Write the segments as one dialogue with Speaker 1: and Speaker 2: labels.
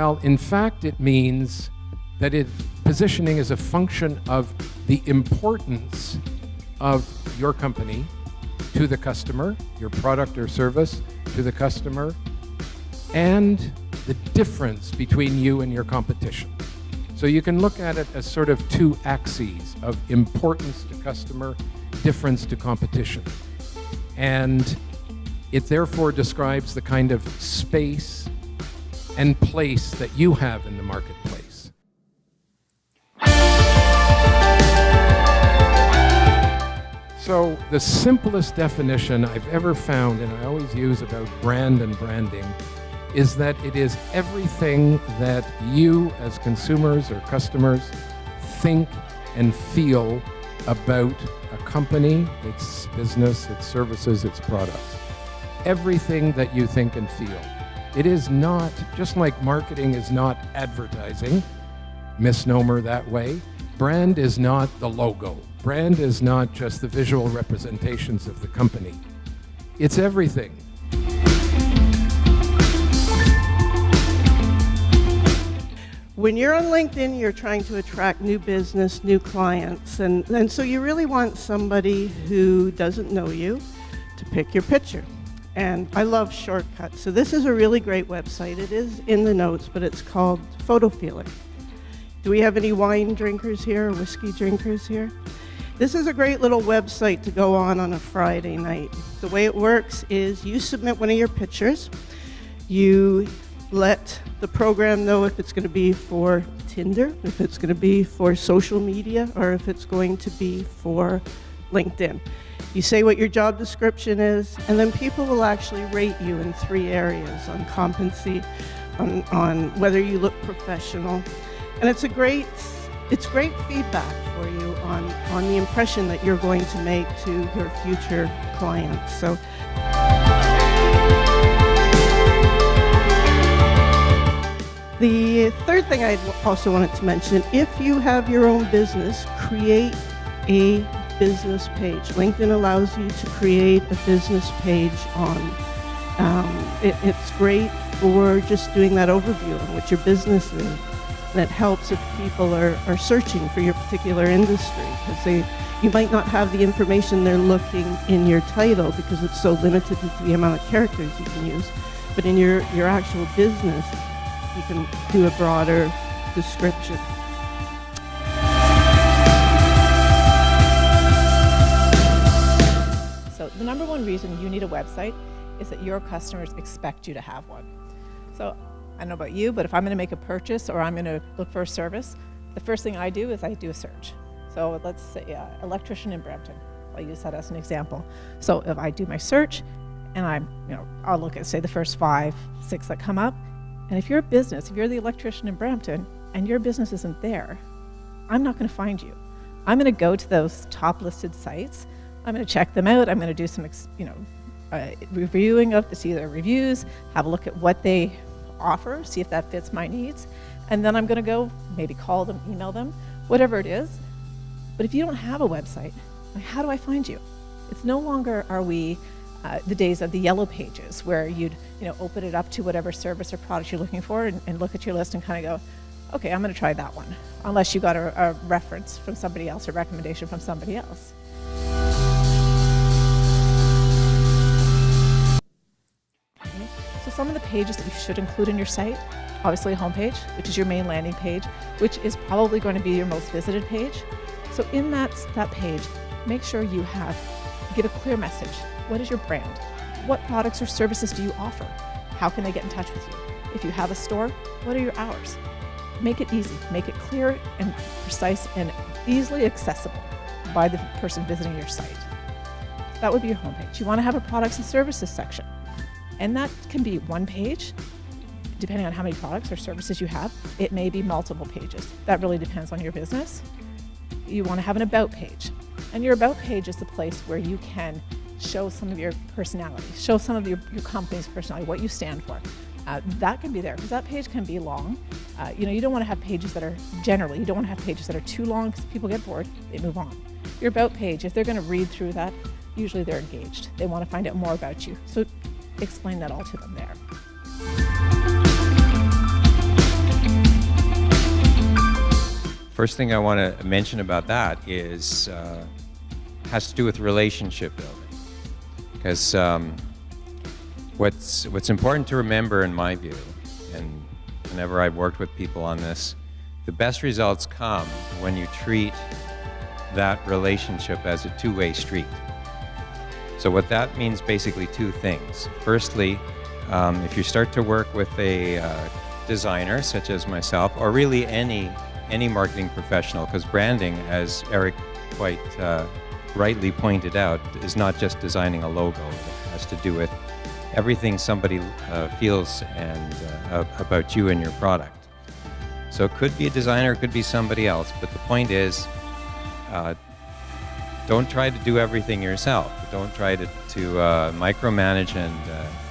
Speaker 1: Well, in fact, it means that positioning is a function of the importance of your company to the customer, your product or service to the customer, and the difference between you and your competition. So you can look at it as sort of two axes of importance to customer, difference to competition. And it therefore describes the kind of space and place that you have in the marketplace. So the simplest definition I've ever found, and I always use about brand and branding, is that it is everything that you as consumers or customers think and feel about a company, its business, its services, its products. Everything that you think and feel. It is not, just like marketing is not advertising, misnomer that way, brand is not the logo. Brand is not just the visual representations of the company. It's everything.
Speaker 2: When you're on LinkedIn, you're trying to attract new business, new clients, and so you really want somebody who doesn't know you to pick your picture. And I love shortcuts. So this is a really great website. It is in the notes, but it's called Photo Feeler. Do we have any wine drinkers here, or whiskey drinkers here? This is a great little website to go on a Friday night. The way it works is you submit one of your pictures, you let the program know if it's going to be for Tinder, if it's going to be for social media, or if it's going to be for LinkedIn. You say what your job description is, and then people will actually rate you in 3 areas: on competency, on whether you look professional. And it's great feedback for you on the impression that you're going to make to your future clients. So. The third thing I also wanted to mention, if you have your own business, create a business page. LinkedIn allows you to create a business page on. It's great for just doing that overview on what your business is. And it helps if people are searching for your particular industry, because you might not have the information they're looking in your title because it's so limited to the amount of characters you can use. But in your actual business, you can do a broader description.
Speaker 3: So the number one reason you need a website is that your customers expect you to have one. So I don't know about you, but if I'm going to make a purchase or I'm going to look for a service, the first thing I do is I do a search. So let's say electrician in Brampton. I'll use that as an example. So if I do my search and I'll look at, say, the first 5, 6 that come up. And if you're a business, if you're the electrician in Brampton and your business isn't there, I'm not going to find you. I'm going to go to those top listed sites. I'm going to check them out. I'm going to do some, reviewing of to see their reviews, have a look at what they offer, see if that fits my needs. And then I'm going to go maybe call them, email them, whatever it is. But if you don't have a website, how do I find you? It's no longer are we the days of the yellow pages where you'd open it up to whatever service or product you're looking for and look at your list and kind of go, okay, I'm going to try that one, unless you got a reference from somebody else or recommendation from somebody else. Okay. So some of the pages that you should include in your site, obviously a homepage, which is your main landing page, which is probably going to be your most visited page. So in that page, make sure you give a clear message. What is your brand? What products or services do you offer? How can they get in touch with you? If you have a store, what are your hours? Make it easy, make it clear and precise and easily accessible by the person visiting your site. That would be your homepage. You want to have a products and services section. And that can be one page, depending on how many products or services you have. It may be multiple pages. That really depends on your business. You want to have an about page. And your about page is the place where you can show some of your personality, show some of your company's personality, what you stand for. That can be there, because that page can be long. You don't want to have pages that are, generally, you don't want to have pages that are too long because people get bored, they move on. Your about page, if they're going to read through that, usually they're engaged. They want to find out more about you. So explain that all to them there.
Speaker 4: First thing I want to mention about that is has to do with relationship building, because what's important to remember, in my view, and whenever I've worked with people on this, the best results come when you treat that relationship as a two-way street. So what that means, basically two things. Firstly, if you start to work with a designer such as myself, or really any marketing professional, because branding, as Eric quite rightly pointed out, is not just designing a logo. It has to do with everything somebody feels and about you and your product. So it could be a designer, it could be somebody else, but the point is, don't try to do everything yourself. Don't try to micromanage and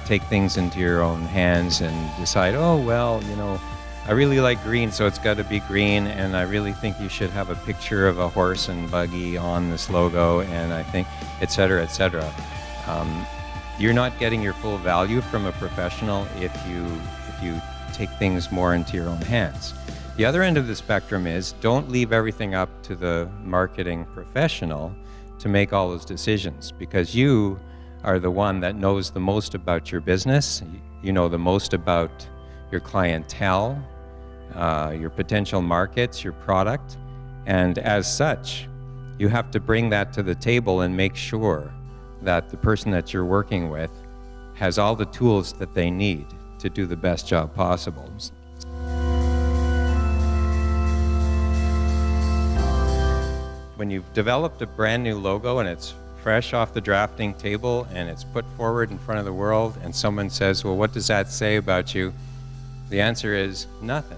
Speaker 4: take things into your own hands and decide, oh, well, you know, I really like green, so it's got to be green, and I really think you should have a picture of a horse and buggy on this logo, and I think, et cetera, et cetera. You're not getting your full value from a professional if you take things more into your own hands. The other end of the spectrum is, don't leave everything up to the marketing professional to make all those decisions, because you are the one that knows the most about your business. You know the most about your clientele, your potential markets, your product, and as such, you have to bring that to the table and make sure that the person that you're working with has all the tools that they need to do the best job possible. When you've developed a brand new logo and it's fresh off the drafting table and it's put forward in front of the world, and someone says, well, what does that say about you? The answer is nothing.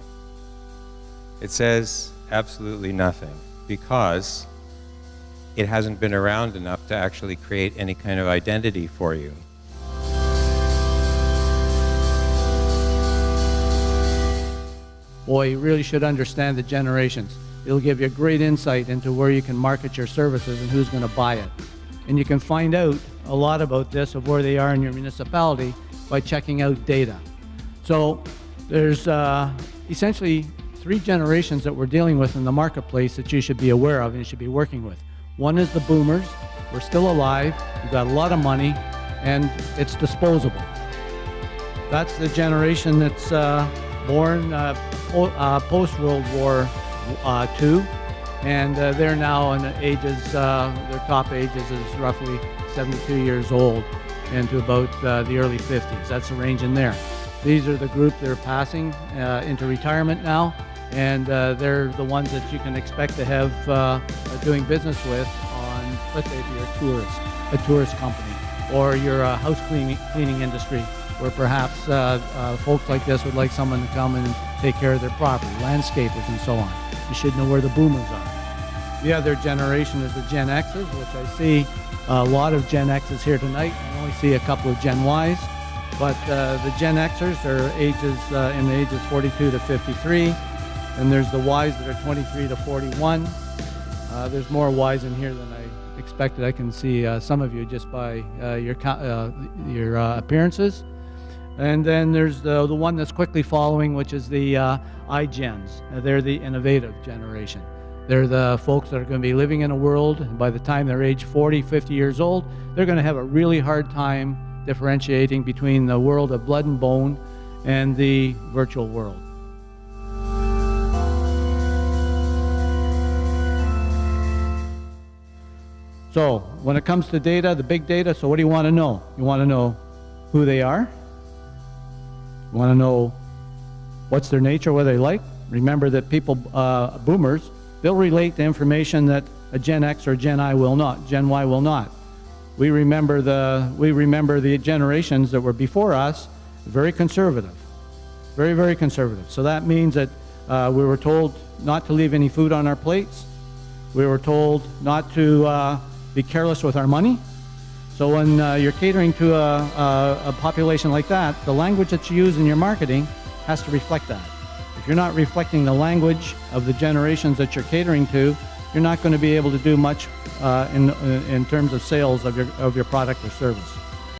Speaker 4: It says absolutely nothing, because it hasn't been around enough to actually create any kind of identity for you.
Speaker 5: Boy, you really should understand the generations. It'll give you a great insight into where you can market your services and who's going to buy it. And you can find out a lot about this, of where they are in your municipality, by checking out data. So there's essentially 3 generations that we're dealing with in the marketplace that you should be aware of and you should be working with. One is the boomers. We're still alive, we've got a lot of money, and it's disposable. That's the generation that's born post-World War II, and they're now in the ages, their top ages is roughly 72 years old and to about the early 50s. That's the range in there. These are the group that are passing into retirement now, and they're the ones that you can expect to have doing business with on, let's say, if you're a tourist company, or you're a house cleaning industry, where perhaps folks like this would like someone to come and take care of their property, landscapers and so on. You should know where the boomers are. The other generation is the Gen X's, which I see a lot of Gen X's here tonight. I only see a couple of Gen Y's, but the Gen Xers are ages in the ages 42 to 53, and there's the Ys that are 23 to 41. There's more Ys in here than I expected. I can see some of you just by your appearances. And then there's the one that's quickly following, which is the iGens. They're the innovative generation. They're the folks that are going to be living in a world, and by the time they're age 40, 50 years old, they're going to have a really hard time differentiating between the world of blood and bone and the virtual world. So when it comes to data, the big data, so what do you want to know? You want to know who they are. You want to know what's their nature, what they like. Remember that people, boomers, they'll relate to information that a Gen X or Gen I will not, Gen Y will not. We remember the generations that were before us, very conservative, very, very conservative. So that means that we were told not to leave any food on our plates. We were told not to be careless with our money. So when you're catering to a population like that, the language that you use in your marketing has to reflect that. If you're not reflecting the language of the generations that you're catering to, you're not going to be able to do much in terms of sales of your product or service.